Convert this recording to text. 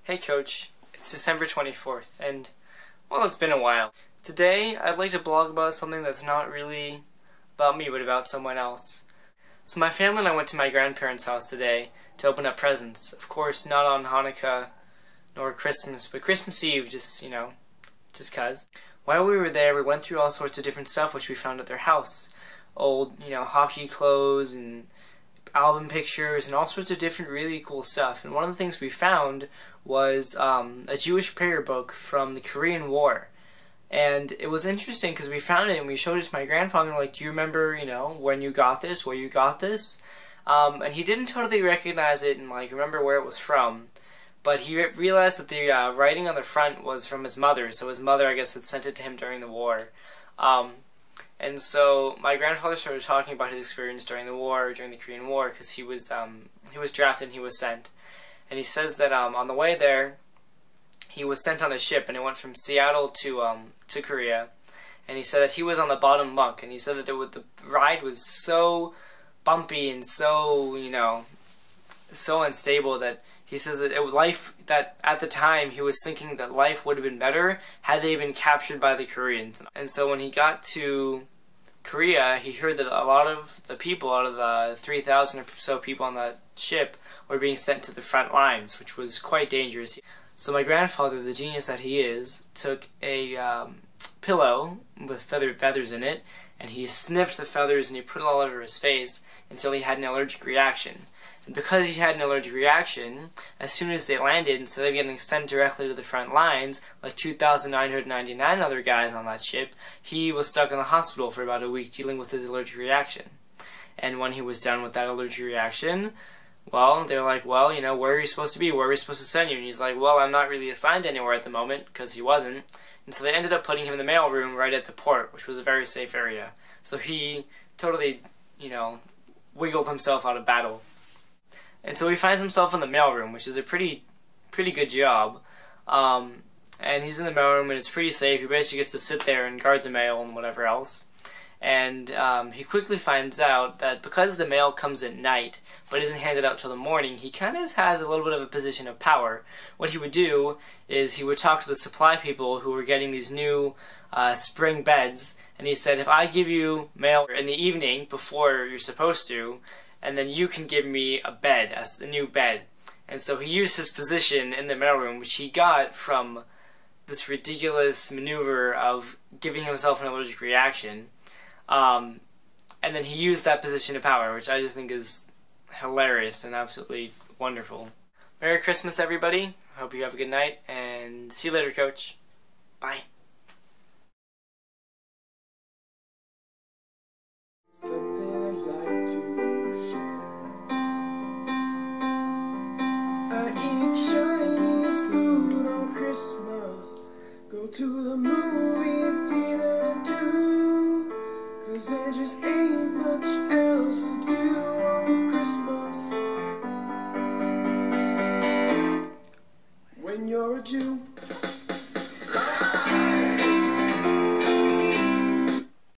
Hey Coach, it's December 24th, and, well, it's been a while. Today, I'd like to blog about something that's not really about me, but about someone else. So my family and I went to my grandparents' house today to open up presents. Of course, not on Hanukkah, nor Christmas, but Christmas Eve, just 'cause. While we were there, we went through all sorts of different stuff which we found at their house. Old, hockey clothes and album pictures and all sorts of different really cool stuff. And one of the things we found was a Jewish prayer book from the Korean War. And it was interesting because we found it and we showed it to my grandfather. Like, do you remember, when you got this, where you got this? And he didn't totally recognize it and remember where it was from. But he realized that the writing on the front was from his mother. So his mother, I guess, had sent it to him during the war. And so my grandfather started talking about his experience during the war, during the Korean War, because he was drafted and he was sent. And he says that on the way there, he was sent on a ship, and it went from Seattle to Korea. And he said that he was on the bottom bunk, and he said that the ride was so bumpy and so so unstable that he says that that at the time he was thinking that life would have been better had they been captured by the Koreans. And so when he got to Korea, he heard that a lot of the people, out of the 3,000 or so people on that ship, were being sent to the front lines, which was quite dangerous. So my grandfather, the genius that he is, took a pillow with feathers in it, and he sniffed the feathers and he put it all over his face until he had an allergic reaction. And because he had an allergic reaction, as soon as they landed, instead of getting sent directly to the front lines, like 2,999 other guys on that ship, he was stuck in the hospital for about a week dealing with his allergic reaction. And when he was done with that allergic reaction, well, they're like, well, where are you supposed to be? Where are we supposed to send you? And he's like, well, I'm not really assigned anywhere at the moment, because he wasn't. And so they ended up putting him in the mailroom right at the port, which was a very safe area. So he totally, wiggled himself out of battle. And so he finds himself in the mailroom, which is a pretty good job. And he's in the mailroom, and it's pretty safe. He basically gets to sit there and guard the mail and whatever else. And he quickly finds out that because the mail comes at night, but isn't handed out till the morning, he kind of has a little bit of a position of power. What he would do is he would talk to the supply people who were getting these new spring beds, and he said, if I give you mail in the evening before you're supposed to, and then you can give me a bed, a new bed. And so he used his position in the mailroom, which he got from this ridiculous maneuver of giving himself an allergic reaction. And then he used that position of power, which I just think is hilarious and absolutely wonderful. Merry Christmas, everybody. I hope you have a good night, and see you later, Coach. Bye. Go to the movie theaters too, 'cause there just ain't much else to do on Christmas when you're a Jew.